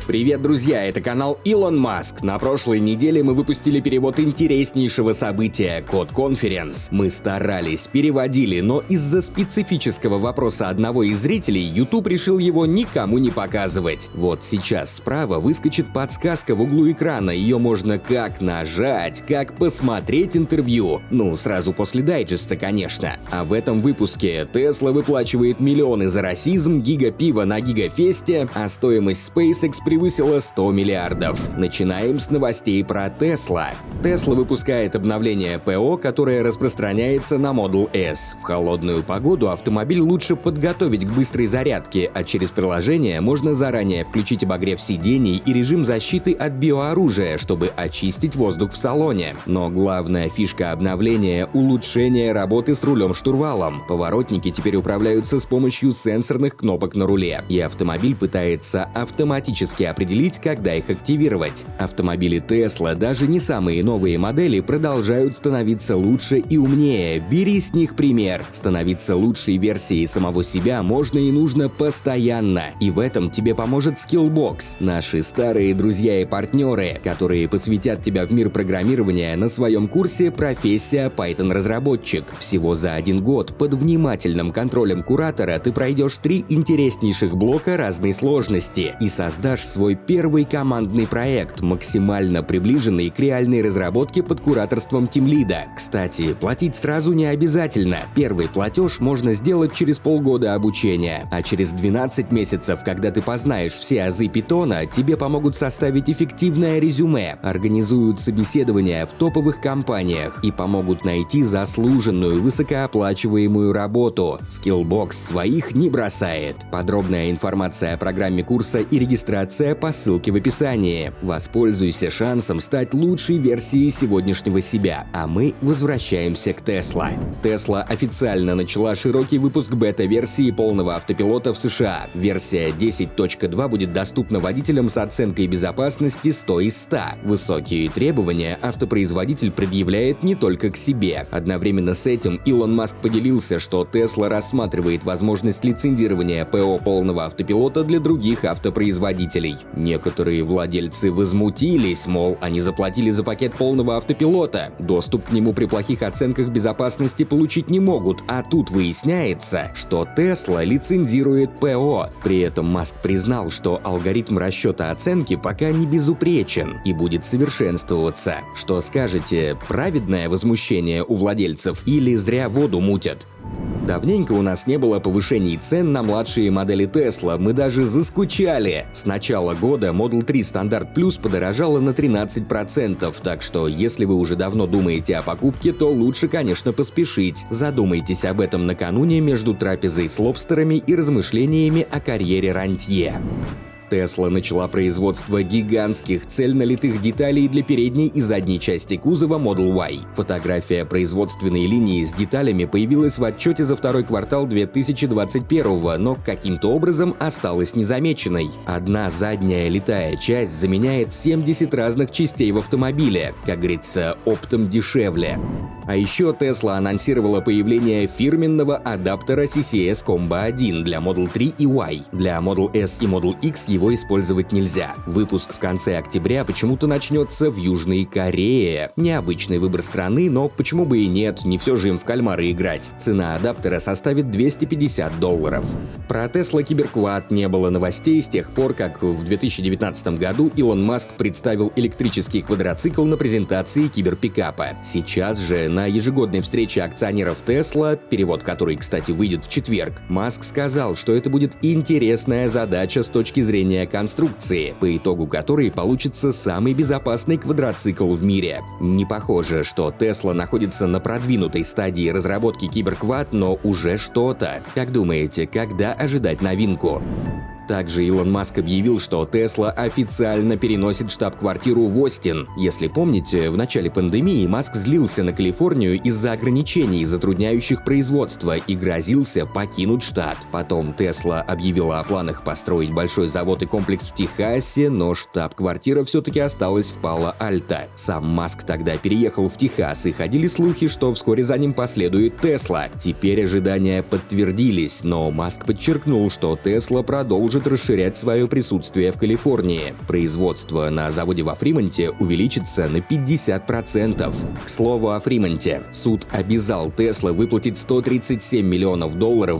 Привет, друзья, это канал Илон Маск. На прошлой неделе мы выпустили перевод интереснейшего события – Код Конференс. Мы старались, переводили, но из-за специфического вопроса одного из зрителей YouTube решил его никому не показывать. Вот сейчас справа выскочит подсказка в углу экрана, ее можно как нажать, как посмотреть интервью. Ну, сразу после дайджеста, конечно. А в этом выпуске Tesla выплачивает миллионы за расизм, гига пива на гигафесте, а стоимость SpaceX превысила 100 миллиардов. Начинаем с новостей про Tesla. Tesla выпускает обновление ПО, которое распространяется на Model S. В холодную погоду автомобиль лучше подготовить к быстрой зарядке, а через приложение можно заранее включить обогрев сидений и режим защиты от биооружия, чтобы очистить воздух в салоне. Но главная фишка обновления – улучшение работы с рулем-штурвалом. Поворотники теперь управляются с помощью сенсорных кнопок на руле, и автомобиль пытается автоматически определить, когда их активировать. Автомобили Tesla, даже не самые новые модели, продолжают становиться лучше и умнее. Бери с них пример. Становиться лучшей версией самого себя можно и нужно постоянно. И в этом тебе поможет Skillbox, наши старые друзья и партнеры, которые посвятят тебя в мир программирования на своем курсе «Профессия Python-разработчик». Всего за 1 год под внимательным контролем куратора ты пройдешь 3 интереснейших блока разной сложности и создашь свой первый командный проект, максимально приближенный к реальной разработке под кураторством тимлида. Кстати, платить сразу не обязательно. Первый платеж можно сделать через полгода обучения, а через 12 месяцев, когда ты познаешь все азы питона, тебе помогут составить эффективное резюме, организуют собеседования в топовых компаниях и помогут найти заслуженную высокооплачиваемую работу. Skillbox своих не бросает. Подробная информация о программе курса и регистрация по ссылке в описании. Воспользуйся шансом стать лучшей версией сегодняшнего себя, а мы возвращаемся к Tesla. Tesla официально начала широкий выпуск бета-версии полного автопилота в США. Версия 10.2 будет доступна водителям с оценкой безопасности 100 из 100. Высокие требования автопроизводитель предъявляет не только к себе. Одновременно с этим Илон Маск поделился, что Tesla рассматривает возможность лицензирования ПО полного автопилота для других автопроизводителей. Некоторые владельцы возмутились, мол, они заплатили за пакет полного автопилота, доступ к нему при плохих оценках безопасности получить не могут, а тут выясняется, что Tesla лицензирует ПО. При этом Маск признал, что алгоритм расчета оценки пока не безупречен и будет совершенствоваться. Что скажете, праведное возмущение у владельцев или зря воду мутят? Давненько у нас не было повышений цен на младшие модели Tesla, мы даже заскучали. С начала года Model 3 Стандарт Плюс подорожала на 13%, так что если вы уже давно думаете о покупке, то лучше, конечно, поспешить. Задумайтесь об этом накануне между трапезой с лобстерами и размышлениями о карьере рантье. Tesla начала производство гигантских цельнолитых деталей для передней и задней части кузова Model Y. Фотография производственной линии с деталями появилась в отчете за второй квартал 2021, но каким-то образом осталась незамеченной. Одна задняя литая часть заменяет 70 разных частей в автомобиле. Как говорится, оптом дешевле. А еще Tesla анонсировала появление фирменного адаптера CCS Combo 1 для Model 3 и Y. Для Model S и Model X его использовать нельзя. Выпуск в конце октября почему-то начнется в Южной Корее. Необычный выбор страны, но почему бы и нет, не все же им в кальмары играть. Цена адаптера составит $250. Про Tesla Cyberquad не было новостей с тех пор, как в 2019 году Илон Маск представил электрический квадроцикл на презентации киберпикапа. Сейчас же на ежегодной встрече акционеров Tesla, перевод которой, кстати, выйдет в четверг, Маск сказал, что это будет интересная задача с точки зрения конструкции, по итогу которой получится самый безопасный квадроцикл в мире. Не похоже, что Tesla находится на продвинутой стадии разработки Cyberquad, но уже что-то. Как думаете, когда ожидать новинку? Также Илон Маск объявил, что Tesla официально переносит штаб-квартиру в Остин. Если помните, в начале пандемии Маск злился на Калифорнию из-за ограничений, затрудняющих производство, и грозился покинуть штат. Потом Tesla объявила о планах построить большой завод и комплекс в Техасе, но штаб-квартира все-таки осталась в Пало-Альто. Сам Маск тогда переехал в Техас, и ходили слухи, что вскоре за ним последует Tesla. Теперь ожидания подтвердились, но Маск подчеркнул, что Tesla продолжит продолжит расширять свое присутствие в Калифорнии. Производство на заводе во Фримонте увеличится на 50%. К слову о Фримонте. Суд обязал Tesla выплатить $137 миллионов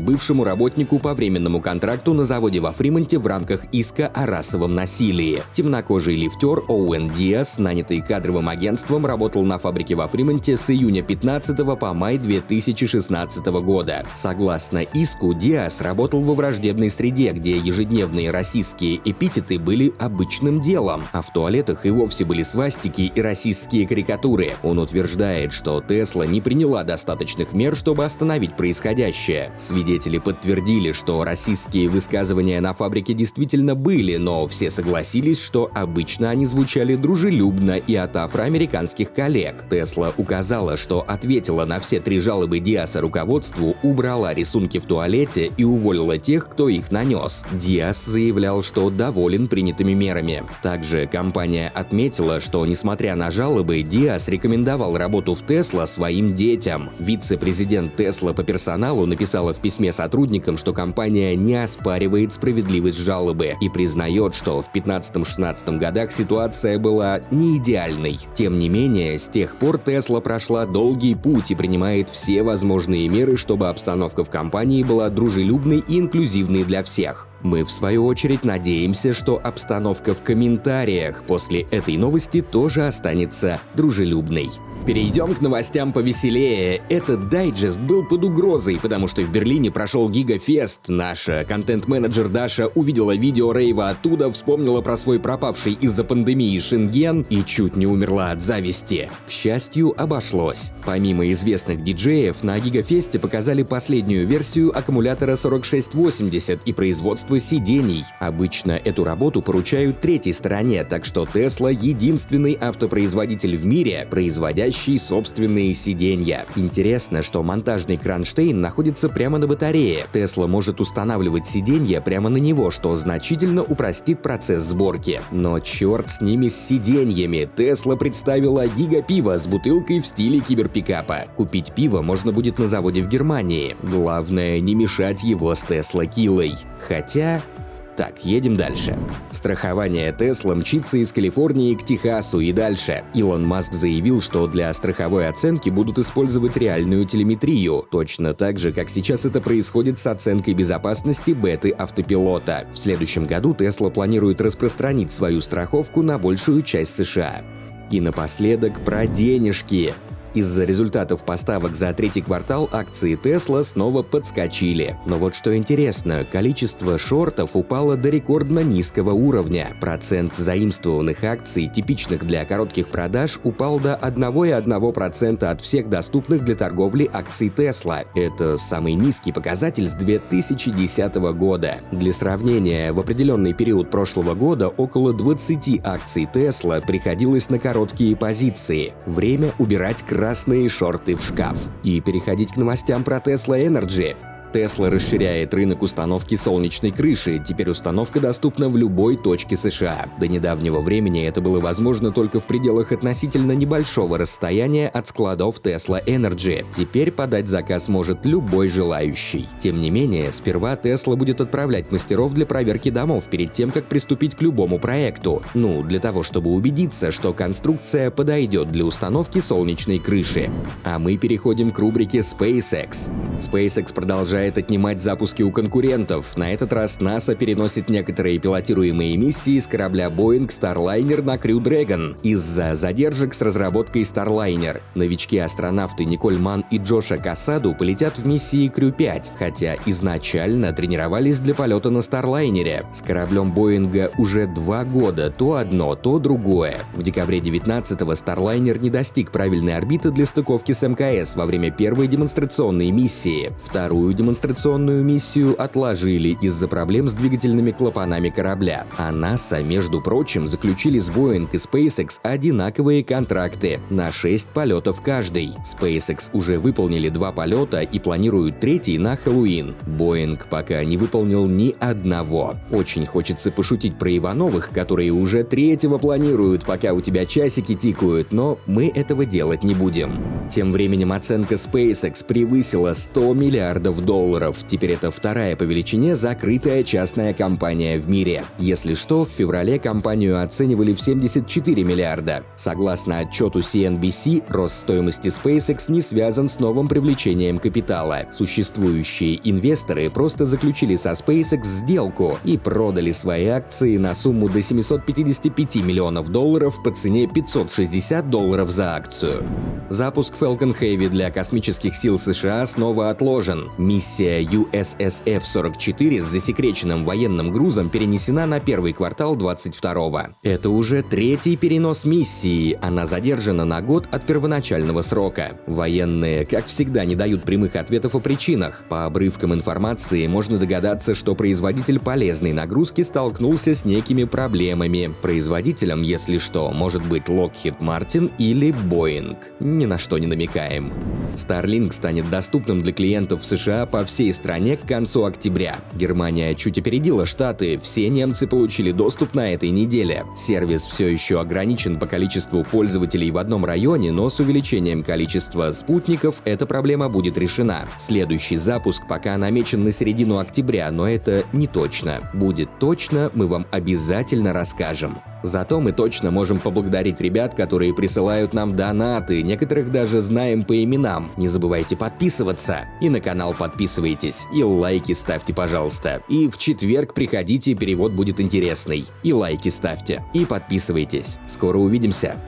бывшему работнику по временному контракту на заводе во Фримонте в рамках иска о расовом насилии. Темнокожий лифтер Оуэн Диас, нанятый кадровым агентством, работал на фабрике во Фримонте с июня 15 по май 2016 года. Согласно иску, Диас работал во враждебной среде, где ежедневные расистские эпитеты были обычным делом, а в туалетах и вовсе были свастики и расистские карикатуры. Он утверждает, что Tesla не приняла достаточных мер, чтобы остановить происходящее. Свидетели подтвердили, что расистские высказывания на фабрике действительно были, но все согласились, что обычно они звучали дружелюбно и от афроамериканских коллег. Tesla указала, что ответила на все 3 жалобы Диаса руководству, убрала рисунки в туалете и уволила тех, кто их нанес. Диас заявлял, что доволен принятыми мерами. Также компания отметила, что, несмотря на жалобы, Диас рекомендовал работу в Tesla своим детям. Вице-президент Tesla по персоналу написала в письме сотрудникам, что компания не оспаривает справедливость жалобы и признает, что в 15-16 годах ситуация была не идеальной. Тем не менее, с тех пор Tesla прошла долгий путь и принимает все возможные меры, чтобы обстановка в компании была дружелюбной и инклюзивной для всех. Мы, в свою очередь, надеемся, что обстановка в комментариях после этой новости тоже останется дружелюбной. Перейдем к новостям повеселее. Этот дайджест был под угрозой, потому что в Берлине прошел Гигафест. Наша контент-менеджер Даша увидела видео рейва оттуда, вспомнила про свой пропавший из-за пандемии Шенген и чуть не умерла от зависти. К счастью, обошлось. Помимо известных диджеев, на Гигафесте показали последнюю версию аккумулятора 4680 и производство сидений. Обычно эту работу поручают третьей стороне, так что Tesla — единственный автопроизводитель в мире, производящий собственные сиденья. Интересно, что монтажный кронштейн находится прямо на батарее. Tesla может устанавливать сиденья прямо на него, что значительно упростит процесс сборки. Но черт с ними, с сиденьями. Tesla представила гигапиво с бутылкой в стиле киберпикапа. Купить пиво можно будет на заводе в Германии. Главное, не мешать его с Tesla Киллой. Хотя... Так, едем дальше. Страхование Tesla мчится из Калифорнии к Техасу и дальше. Илон Маск заявил, что для страховой оценки будут использовать реальную телеметрию, точно так же, как сейчас это происходит с оценкой безопасности беты автопилота. В следующем году Tesla планирует распространить свою страховку на большую часть США. И напоследок про денежки. Из-за результатов поставок за 3-й квартал акции Tesla снова подскочили. Но вот что интересно, количество шортов упало до рекордно низкого уровня. Процент заимствованных акций, типичных для коротких продаж, упал до 1,1% от всех доступных для торговли акций Tesla. Это самый низкий показатель с 2010 года. Для сравнения, в определенный период прошлого года около 20 акций Tesla приходилось на короткие позиции. Время убирать красные шорты в шкаф. И переходить к новостям про Tesla Energy. Tesla расширяет рынок установки солнечной крыши. Теперь установка доступна в любой точке США. До недавнего времени это было возможно только в пределах относительно небольшого расстояния от складов Tesla Energy. Теперь подать заказ может любой желающий. Тем не менее, сперва Tesla будет отправлять мастеров для проверки домов перед тем, как приступить к любому проекту. Для того, чтобы убедиться, что конструкция подойдет для установки солнечной крыши. А мы переходим к рубрике SpaceX. SpaceX продолжает отнимать запуски у конкурентов. На этот раз НАСА переносит некоторые пилотируемые миссии с корабля Boeing Starliner на Crew Dragon из-за задержек с разработкой Starliner. Новички-астронавты Николь Манн и Джоша Кассаду полетят в миссии Crew 5, хотя изначально тренировались для полета на Starliner. С кораблем Боинга уже 2 года, то одно, то другое. В декабре 19-го Starliner не достиг правильной орбиты для стыковки с МКС во время первой демонстрационной миссии. Вторую демонстрационную миссию отложили из-за проблем с двигательными клапанами корабля. А НАСА, между прочим, заключили с Boeing и SpaceX одинаковые контракты на 6 полетов каждый. SpaceX уже выполнили 2 полета и планируют 3-й на Хэллоуин. Boeing пока не выполнил ни одного. Очень хочется пошутить про Ивановых, которые уже 3-го планируют, пока у тебя часики тикают, но мы этого делать не будем. Тем временем оценка SpaceX превысила $100 миллиардов. долларов. Теперь это вторая по величине закрытая частная компания в мире. Если что, в феврале компанию оценивали в 74 миллиарда. Согласно отчету CNBC, рост стоимости SpaceX не связан с новым привлечением капитала. Существующие инвесторы просто заключили со SpaceX сделку и продали свои акции на сумму до 755 миллионов долларов по цене $560 за акцию. Запуск Falcon Heavy для космических сил США снова отложен. Миссия USSF-44 с засекреченным военным грузом перенесена на первый квартал 2022-го. Это уже третий перенос миссии, она задержана на год от первоначального срока. Военные, как всегда, не дают прямых ответов о причинах. По обрывкам информации можно догадаться, что производитель полезной нагрузки столкнулся с некими проблемами. Производителем, если что, может быть Lockheed Martin или Boeing. Ни на что не намекаем. Starlink станет доступным для клиентов в США по всей стране к концу октября. Германия чуть опередила Штаты, все немцы получили доступ на этой неделе. Сервис все еще ограничен по количеству пользователей в одном районе, но с увеличением количества спутников эта проблема будет решена. Следующий запуск пока намечен на середину октября, но это не точно. Будет точно, мы вам обязательно расскажем. Зато мы точно можем поблагодарить ребят, которые присылают нам донаты, некоторых даже знаем по именам. Не забывайте подписываться. И на канал подписывайтесь, и лайки ставьте, пожалуйста. И в четверг приходите, перевод будет интересный. И лайки ставьте, и подписывайтесь. Скоро увидимся.